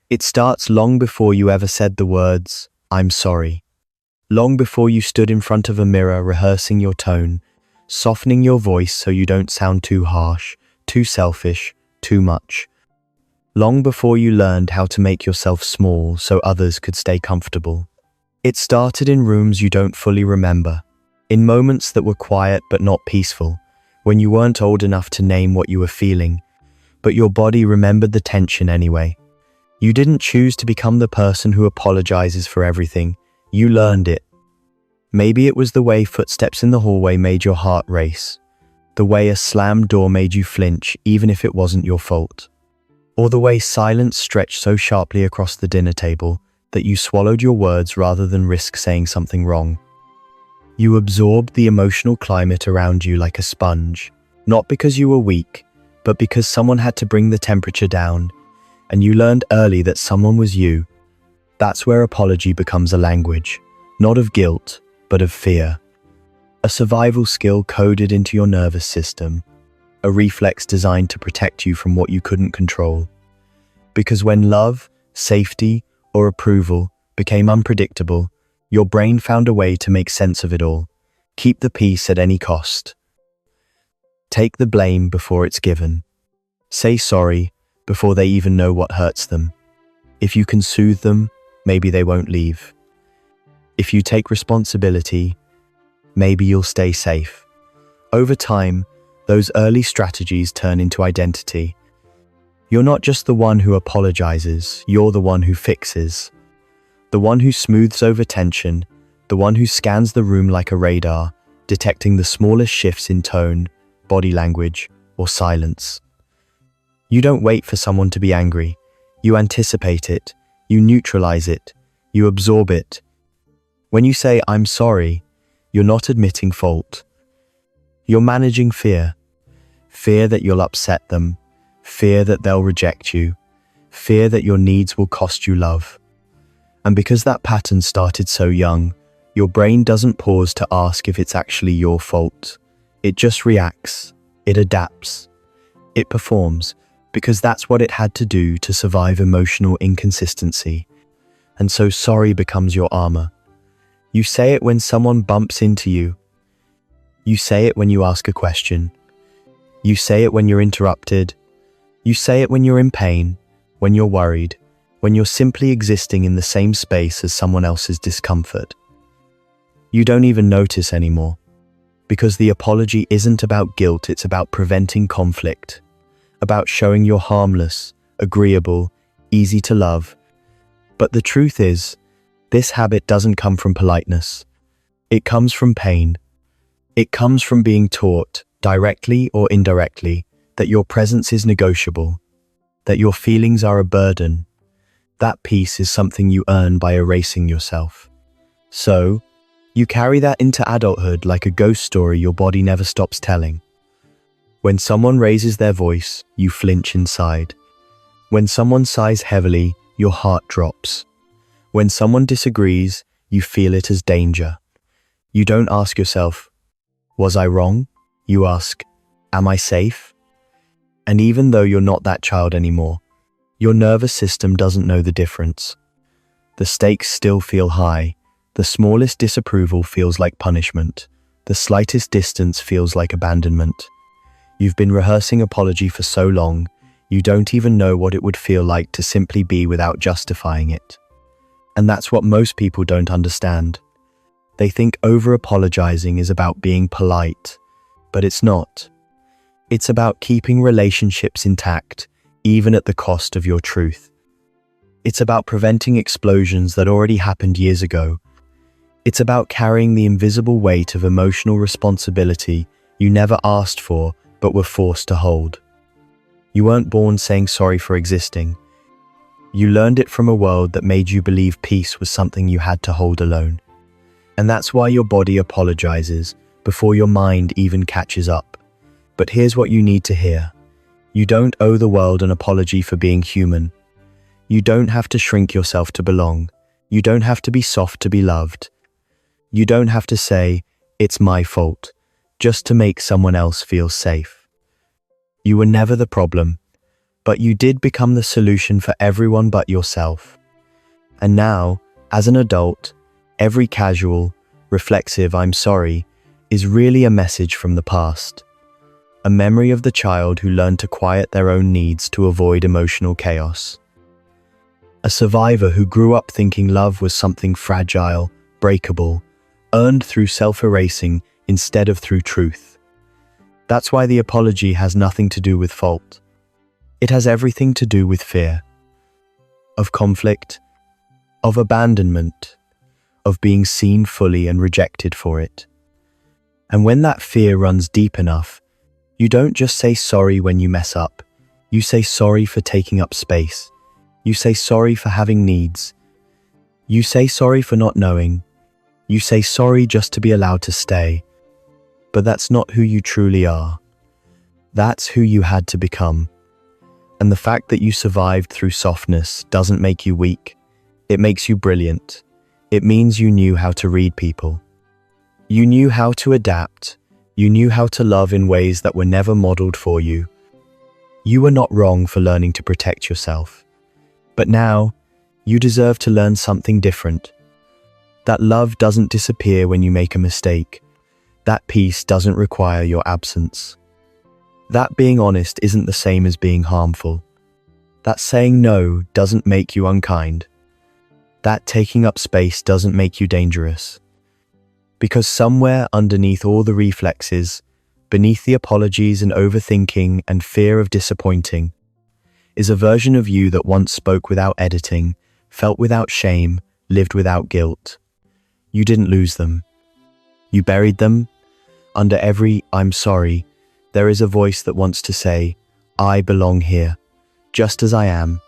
It starts long before you ever said the words, "I'm sorry." Long before you stood in front of a mirror rehearsing your tone, softening your voice so you don't sound too harsh, too selfish, too much. Long before you learned how to make yourself small so others could stay comfortable. It started in rooms you don't fully remember, in moments that were quiet but not peaceful, when you weren't old enough to name what you were feeling, but your body remembered the tension anyway. You didn't choose to become the person who apologizes for everything. You learned it. Maybe it was the way footsteps in the hallway made your heart race, the way a slammed door made you flinch even if it wasn't your fault, or the way silence stretched so sharply across the dinner table that you swallowed your words rather than risk saying something wrong. You absorbed the emotional climate around you like a sponge, not because you were weak, but because someone had to bring the temperature down, and you learned early that someone was you. That's where apology becomes a language, not of guilt, but of fear. A survival skill coded into your nervous system, a reflex designed to protect you from what you couldn't control. Because when love, safety, or approval became unpredictable, your brain found a way to make sense of it all. Keep the peace at any cost. Take the blame before it's given. Say sorry before they even know what hurts them. If you can soothe them, maybe they won't leave. If you take responsibility, maybe you'll stay safe. Over time, those early strategies turn into identity. You're not just the one who apologizes, you're the one who fixes. The one who smooths over tension, the one who scans the room like a radar, detecting the smallest shifts in tone, body language, or silence. You don't wait for someone to be angry. You anticipate it, you neutralize it, you absorb it. When you say, "I'm sorry," you're not admitting fault. You're managing fear. Fear that you'll upset them, fear that they'll reject you, fear that your needs will cost you love. And because that pattern started so young, your brain doesn't pause to ask if it's actually your fault. It just reacts, it adapts, it performs, because that's what it had to do to survive emotional inconsistency. And so sorry becomes your armor. You say it when someone bumps into you. You say it when you ask a question. You say it when you're interrupted. You say it when you're in pain, when you're worried, when you're simply existing in the same space as someone else's discomfort. You don't even notice anymore, because the apology isn't about guilt, it's about preventing conflict, about showing you're harmless, agreeable, easy to love. But the truth is, this habit doesn't come from politeness. It comes from pain. It comes from being taught, directly or indirectly, that your presence is negotiable, that your feelings are a burden. That peace is something you earn by erasing yourself. So, you carry that into adulthood like a ghost story your body never stops telling. When someone raises their voice, you flinch inside. When someone sighs heavily, your heart drops. When someone disagrees, you feel it as danger. You don't ask yourself, "Was I wrong?" You ask, "Am I safe?" And even though you're not that child anymore, your nervous system doesn't know the difference. The stakes still feel high. The smallest disapproval feels like punishment. The slightest distance feels like abandonment. You've been rehearsing apology for so long, you don't even know what it would feel like to simply be without justifying it. And that's what most people don't understand. They think over-apologizing is about being polite, but it's not. It's about keeping relationships intact, even at the cost of your truth. It's about preventing explosions that already happened years ago. It's about carrying the invisible weight of emotional responsibility you never asked for but were forced to hold. You weren't born saying sorry for existing. You learned it from a world that made you believe peace was something you had to hold alone. And that's why your body apologizes before your mind even catches up. But here's what you need to hear. You don't owe the world an apology for being human. You don't have to shrink yourself to belong. You don't have to be soft to be loved. You don't have to say, "It's my fault," just to make someone else feel safe. You were never the problem. but you did become the solution for everyone but yourself. And now, as an adult, every casual, reflexive "I'm sorry" is really a message from the past. A memory of the child who learned to quiet their own needs to avoid emotional chaos. A survivor who grew up thinking love was something fragile, breakable, earned through self-erasing instead of through truth. That's why the apology has nothing to do with fault. It has everything to do with fear. Of conflict, of abandonment, of being seen fully and rejected for it. And when that fear runs deep enough, you don't just say sorry when you mess up. You say sorry for taking up space. You say sorry for having needs. You say sorry for not knowing. You say sorry just to be allowed to stay. But that's not who you truly are. That's who you had to become. And the fact that you survived through softness doesn't make you weak. It makes you brilliant. It means you knew how to read people. You knew how to adapt. You knew how to love in ways that were never modeled for you. You were not wrong for learning to protect yourself. But now, you deserve to learn something different. That love doesn't disappear when you make a mistake. That peace doesn't require your absence. That being honest isn't the same as being harmful. That saying no doesn't make you unkind. That taking up space doesn't make you dangerous. Because somewhere underneath all the reflexes, beneath the apologies and overthinking and fear of disappointing, is a version of you that once spoke without editing, felt without shame, lived without guilt. You didn't lose them. You buried them. Under every "I'm sorry," there is a voice that wants to say, "I belong here, just as I am."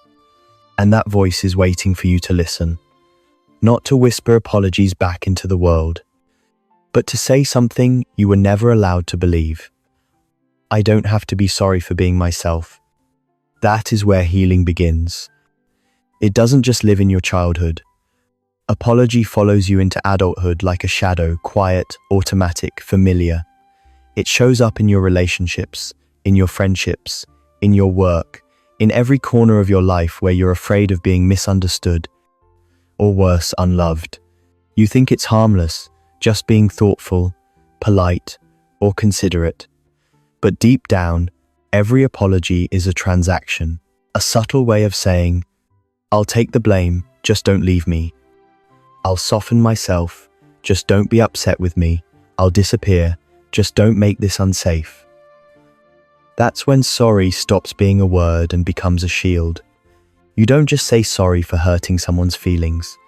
And that voice is waiting for you to listen. Not to whisper apologies back into the world, but to say something you were never allowed to believe. I don't have to be sorry for being myself. That is where healing begins. It doesn't just live in your childhood. Apology follows you into adulthood like a shadow, quiet, automatic, familiar. It shows up in your relationships, in your friendships, in your work, in every corner of your life where you're afraid of being misunderstood, or worse, unloved. You think it's harmless, just being thoughtful, polite, or considerate. But deep down, every apology is a transaction, a subtle way of saying, "I'll take the blame, just don't leave me. I'll soften myself, just don't be upset with me. I'll disappear, just don't make this unsafe." That's when sorry stops being a word and becomes a shield. You don't just say sorry for hurting someone's feelings.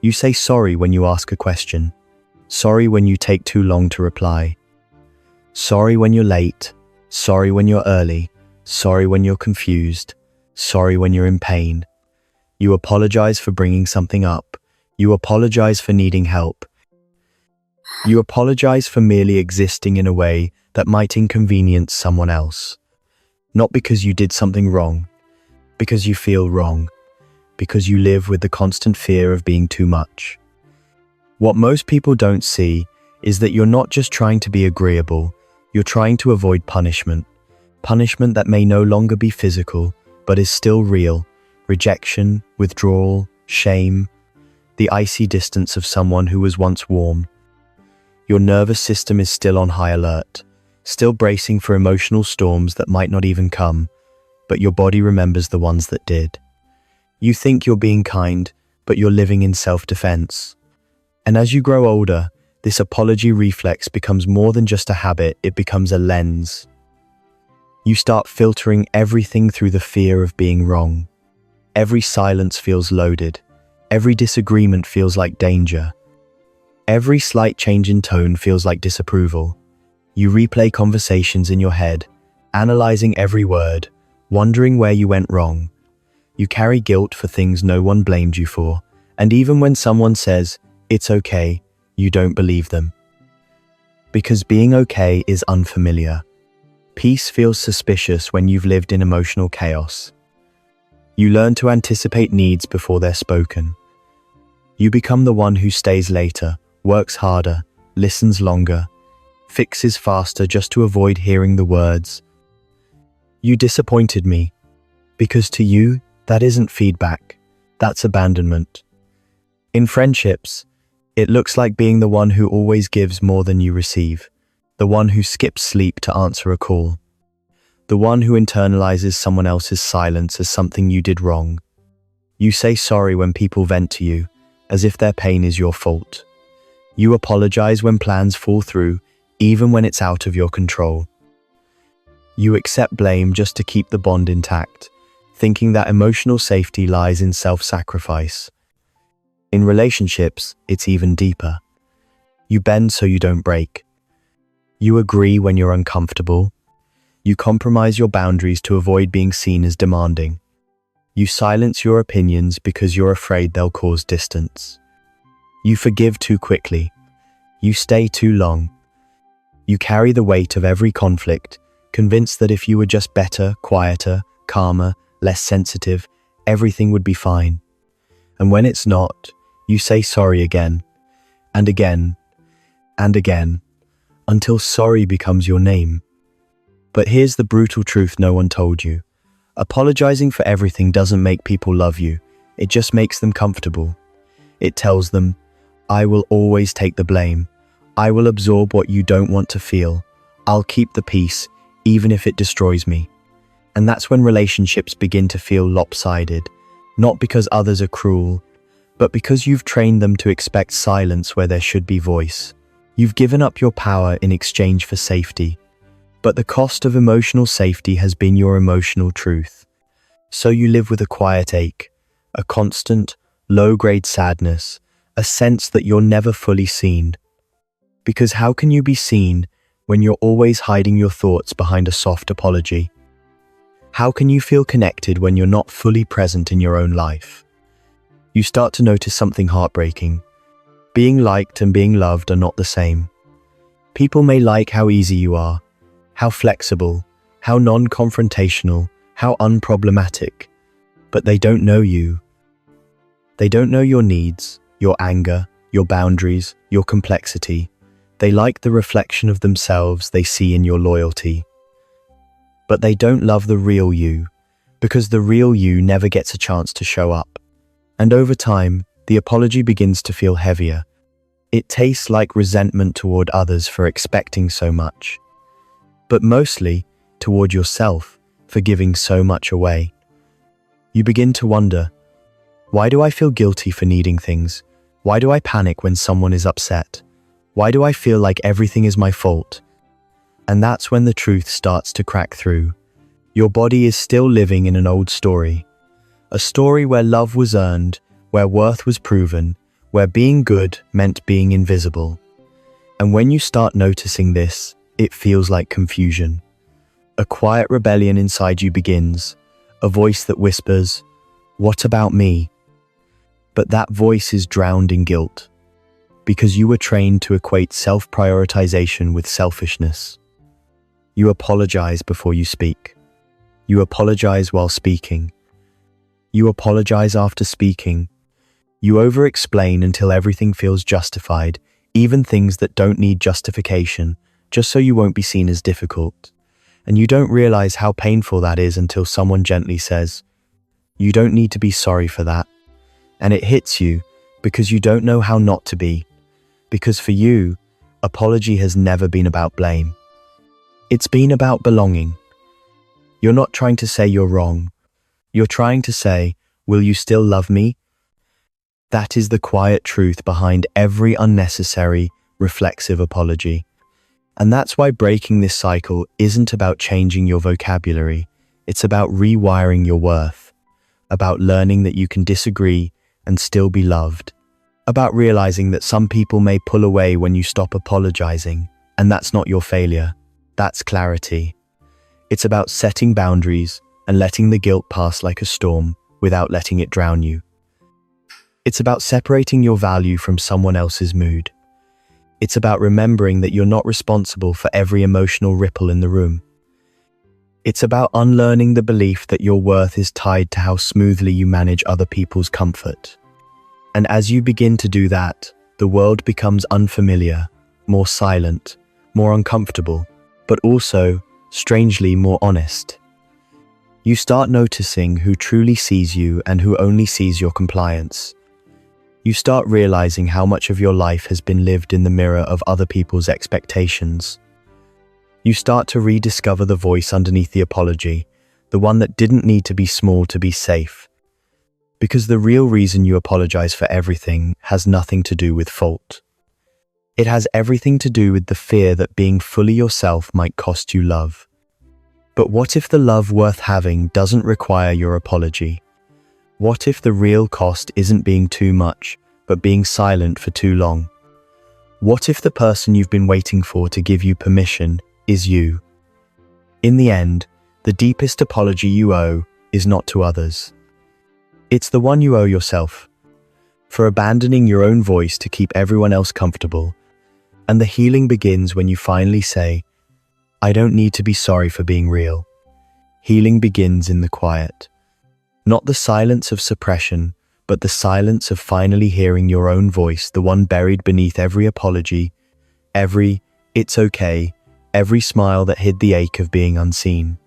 You say sorry when you ask a question. Sorry when you take too long to reply. Sorry when you're late. Sorry when you're early. Sorry when you're confused. Sorry when you're in pain. You apologize for bringing something up. You apologize for needing help. You apologize for merely existing in a way that might inconvenience someone else. Not because you did something wrong, because you feel wrong, because you live with the constant fear of being too much. What most people don't see is that you're not just trying to be agreeable, you're trying to avoid punishment. Punishment that may no longer be physical, but is still real. Rejection, withdrawal, shame, the icy distance of someone who was once warm. Your nervous system is still on high alert, still bracing for emotional storms that might not even come, but your body remembers the ones that did. You think you're being kind, but you're living in self-defense. And as you grow older, this apology reflex becomes more than just a habit, it becomes a lens. You start filtering everything through the fear of being wrong. Every silence feels loaded. Every disagreement feels like danger. Every slight change in tone feels like disapproval. You replay conversations in your head, analyzing every word, wondering where you went wrong. You carry guilt for things no one blamed you for, and even when someone says, "It's okay," you don't believe them. Because being okay is unfamiliar. Peace feels suspicious when you've lived in emotional chaos. You learn to anticipate needs before they're spoken. You become the one who stays later, works harder, listens longer, fixes faster just to avoid hearing the words, "You disappointed me." Because to you, that isn't feedback, that's abandonment. In friendships, it looks like being the one who always gives more than you receive, the one who skips sleep to answer a call, the one who internalizes someone else's silence as something you did wrong. You say sorry when people vent to you, as if their pain is your fault. You apologize when plans fall through, even when it's out of your control. You accept blame just to keep the bond intact, thinking that emotional safety lies in self-sacrifice. In relationships, it's even deeper. You bend so you don't break. You agree when you're uncomfortable. You compromise your boundaries to avoid being seen as demanding. You silence your opinions because you're afraid they'll cause distance. You forgive too quickly. You stay too long. You carry the weight of every conflict, convinced that if you were just better, quieter, calmer, less sensitive, everything would be fine. And when it's not, you say sorry again, and again, and again, until sorry becomes your name. But here's the brutal truth no one told you. Apologizing for everything doesn't make people love you, it just makes them comfortable. It tells them, I will always take the blame. I will absorb what you don't want to feel. I'll keep the peace, even if it destroys me. And that's when relationships begin to feel lopsided, not because others are cruel, but because you've trained them to expect silence where there should be voice. You've given up your power in exchange for safety. But the cost of emotional safety has been your emotional truth. So you live with a quiet ache, a constant, low-grade sadness, a sense that you're never fully seen. Because how can you be seen when you're always hiding your thoughts behind a soft apology? How can you feel connected when you're not fully present in your own life? You start to notice something heartbreaking. Being liked and being loved are not the same. People may like how easy you are, how flexible, how non-confrontational, how unproblematic, but they don't know you. They don't know your needs, your anger, your boundaries, your complexity. They like the reflection of themselves they see in your loyalty. But they don't love the real you, because the real you never gets a chance to show up. And over time, the apology begins to feel heavier. It tastes like resentment toward others for expecting so much, but mostly toward yourself for giving so much away. You begin to wonder, why do I feel guilty for needing things? Why do I panic when someone is upset? Why do I feel like everything is my fault? And that's when the truth starts to crack through. Your body is still living in an old story. A story where love was earned, where worth was proven, where being good meant being invisible. And when you start noticing this, it feels like confusion. A quiet rebellion inside you begins, a voice that whispers, "What about me?" But that voice is drowned in guilt, because you were trained to equate self-prioritization with selfishness. You apologize before you speak. You apologize while speaking. You apologize after speaking. You over-explain until everything feels justified, even things that don't need justification, just so you won't be seen as difficult. And you don't realize how painful that is until someone gently says, "You don't need to be sorry for that." And it hits you because you don't know how not to be. Because for you, apology has never been about blame. It's been about belonging. You're not trying to say you're wrong. You're trying to say, "Will you still love me?" That is the quiet truth behind every unnecessary, reflexive apology. And that's why breaking this cycle isn't about changing your vocabulary. It's about rewiring your worth, about learning that you can disagree and still be loved, about realizing that some people may pull away when you stop apologizing, and that's not your failure, that's clarity. It's about setting boundaries and letting the guilt pass like a storm without letting it drown you. It's about separating your value from someone else's mood. It's about remembering that you're not responsible for every emotional ripple in the room. It's about unlearning the belief that your worth is tied to how smoothly you manage other people's comfort. And as you begin to do that, the world becomes unfamiliar, more silent, more uncomfortable, but also, strangely, more honest. You start noticing who truly sees you and who only sees your compliance. You start realizing how much of your life has been lived in the mirror of other people's expectations. You start to rediscover the voice underneath the apology, the one that didn't need to be small to be safe. Because the real reason you apologize for everything has nothing to do with fault. It has everything to do with the fear that being fully yourself might cost you love. But what if the love worth having doesn't require your apology? What if the real cost isn't being too much, but being silent for too long? What if the person you've been waiting for to give you permission is you? In the end, the deepest apology you owe is not to others. It's the one you owe yourself, for abandoning your own voice to keep everyone else comfortable. And the healing begins when you finally say, I don't need to be sorry for being real. Healing begins in the quiet. Not the silence of suppression, but the silence of finally hearing your own voice, the one buried beneath every apology, every "it's okay," every smile that hid the ache of being unseen.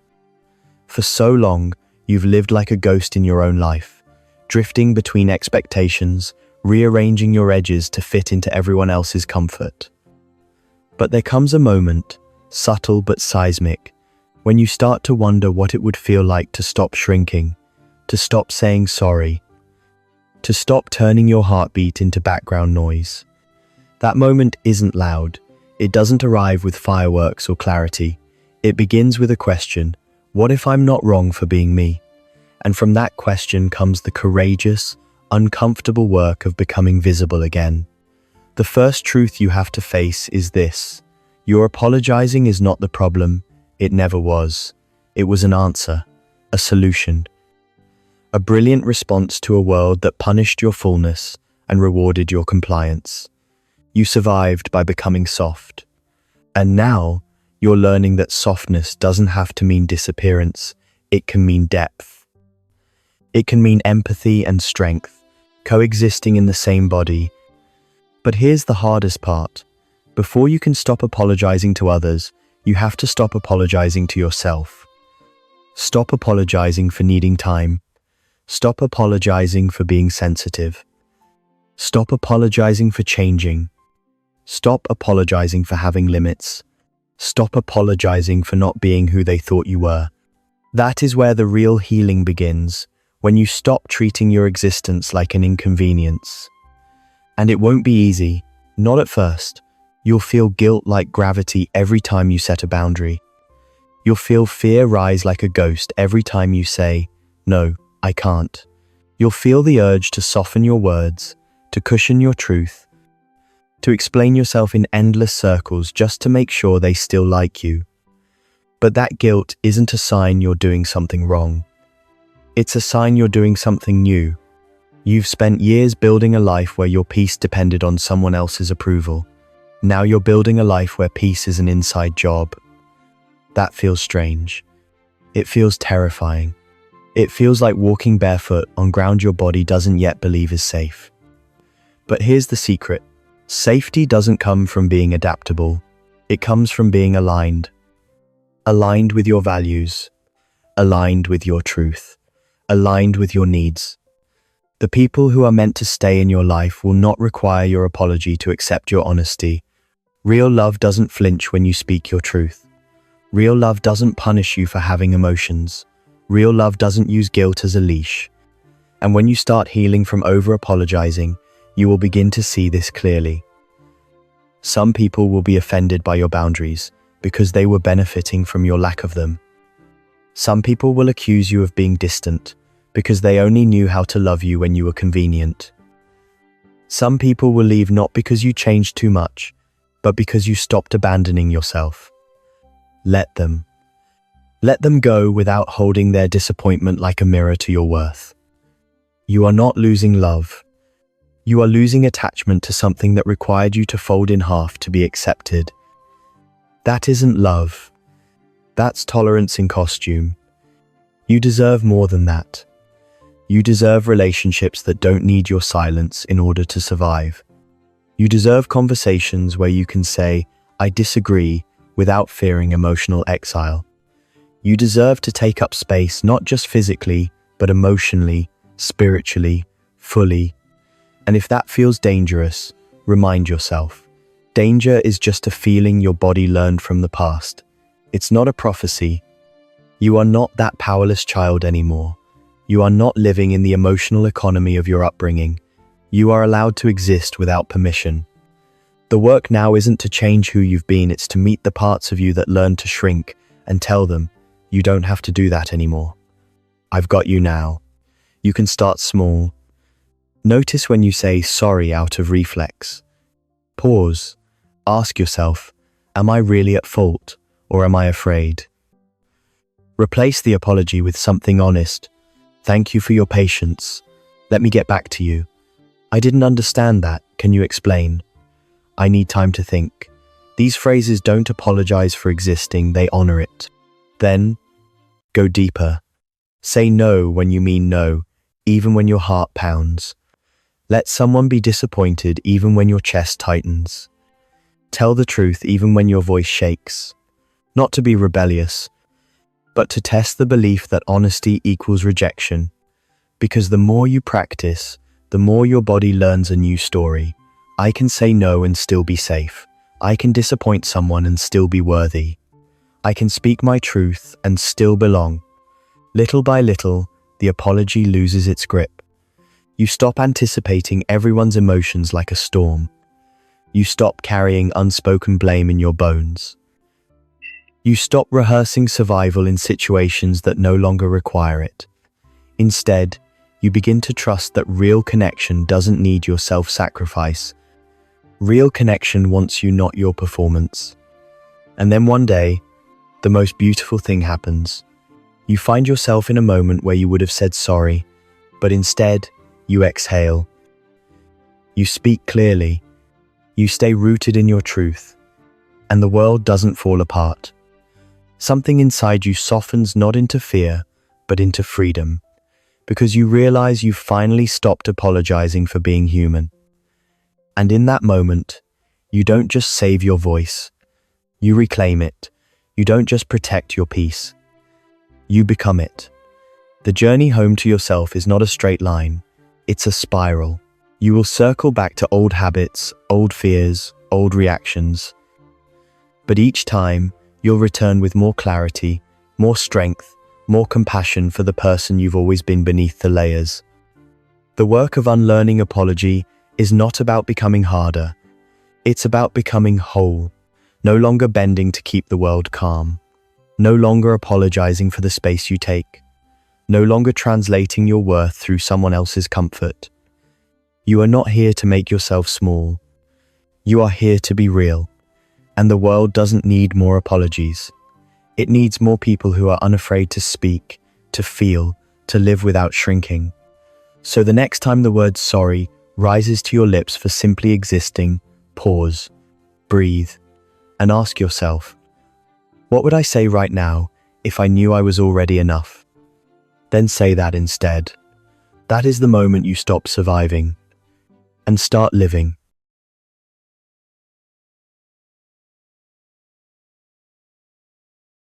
For so long, you've lived like a ghost in your own life, drifting between expectations, rearranging your edges to fit into everyone else's comfort. But there comes a moment, subtle but seismic, when you start to wonder what it would feel like to stop shrinking, to stop saying sorry, to stop turning your heartbeat into background noise. That moment isn't loud. It doesn't arrive with fireworks or clarity. It begins with a question: what if I'm not wrong for being me? And from that question comes the courageous, uncomfortable work of becoming visible again. The first truth you have to face is this: your apologizing is not the problem. It never was. It was an answer, a solution, a brilliant response to a world that punished your fullness and rewarded your compliance. You survived by becoming soft. And now you're learning that softness doesn't have to mean disappearance. It can mean depth. It can mean empathy and strength, coexisting in the same body. But here's the hardest part. Before you can stop apologizing to others, you have to stop apologizing to yourself. Stop apologizing for needing time. Stop apologizing for being sensitive. Stop apologizing for changing. Stop apologizing for having limits. Stop apologizing for not being who they thought you were. That is where the real healing begins, when you stop treating your existence like an inconvenience. And it won't be easy, not at first. You'll feel guilt like gravity every time you set a boundary. You'll feel fear rise like a ghost every time you say, no, I can't. You'll feel the urge to soften your words, to cushion your truth, to explain yourself in endless circles just to make sure they still like you. But that guilt isn't a sign you're doing something wrong. It's a sign you're doing something new. You've spent years building a life where your peace depended on someone else's approval. Now you're building a life where peace is an inside job. That feels strange. It feels terrifying. It feels like walking barefoot on ground your body doesn't yet believe is safe. But here's the secret. Safety doesn't come from being adaptable. It comes from being aligned. Aligned with your values. Aligned with your truth. Aligned with your needs. The people who are meant to stay in your life will not require your apology to accept your honesty. Real love doesn't flinch when you speak your truth. Real love doesn't punish you for having emotions. Real love doesn't use guilt as a leash. And when you start healing from over-apologizing, you will begin to see this clearly. Some people will be offended by your boundaries because they were benefiting from your lack of them. Some people will accuse you of being distant because they only knew how to love you when you were convenient. Some people will leave not because you changed too much, but because you stopped abandoning yourself. Let them. Let them go without holding their disappointment like a mirror to your worth. You are not losing love. You are losing attachment to something that required you to fold in half to be accepted. That isn't love. That's tolerance in costume. You deserve more than that. You deserve relationships that don't need your silence in order to survive. You deserve conversations where you can say, I disagree, without fearing emotional exile. You deserve to take up space, not just physically, but emotionally, spiritually, fully. And if that feels dangerous, remind yourself. Danger is just a feeling your body learned from the past. It's not a prophecy. You are not that powerless child anymore. You are not living in the emotional economy of your upbringing. You are allowed to exist without permission. The work now isn't to change who you've been, it's to meet the parts of you that learn to shrink and tell them, you don't have to do that anymore. I've got you now. You can start small. Notice when you say sorry out of reflex. Pause. Ask yourself, am I really at fault or am I afraid? Replace the apology with something honest. Thank you for your patience. Let me get back to you. I didn't understand that. Can you explain? I need time to think. These phrases don't apologize for existing, they honor it. Then, go deeper. Say no when you mean no, even when your heart pounds. Let someone be disappointed even when your chest tightens. Tell the truth even when your voice shakes. Not to be rebellious, but to test the belief that honesty equals rejection. Because the more you practice, the more your body learns a new story. I can say no and still be safe. I can disappoint someone and still be worthy. I can speak my truth and still belong. Little by little, the apology loses its grip. You stop anticipating everyone's emotions like a storm. You stop carrying unspoken blame in your bones. You stop rehearsing survival in situations that no longer require it. Instead, you begin to trust that real connection doesn't need your self-sacrifice. Real connection wants you, not your performance. And then one day, the most beautiful thing happens. You find yourself in a moment where you would have said sorry, but instead, you exhale. You speak clearly. You stay rooted in your truth, and the world doesn't fall apart. Something inside you softens not into fear, but into freedom, because you realize you've finally stopped apologizing for being human. And in that moment, you don't just save your voice, you reclaim it. You don't just protect your peace, you become it. The journey home to yourself is not a straight line, it's a spiral. You will circle back to old habits, old fears, old reactions. But each time, you'll return with more clarity, more strength, more compassion for the person you've always been beneath the layers. The work of unlearning apology is not about becoming harder. It's about becoming whole, no longer bending to keep the world calm, no longer apologizing for the space you take, no longer translating your worth through someone else's comfort. You are not here to make yourself small. You are here to be real. And the world doesn't need more apologies. It needs more people who are unafraid to speak, to feel, to live without shrinking. So the next time the word sorry rises to your lips for simply existing, pause, breathe, and ask yourself, what would I say right now if I knew I was already enough? Then say that instead. That is the moment you stop surviving and start living.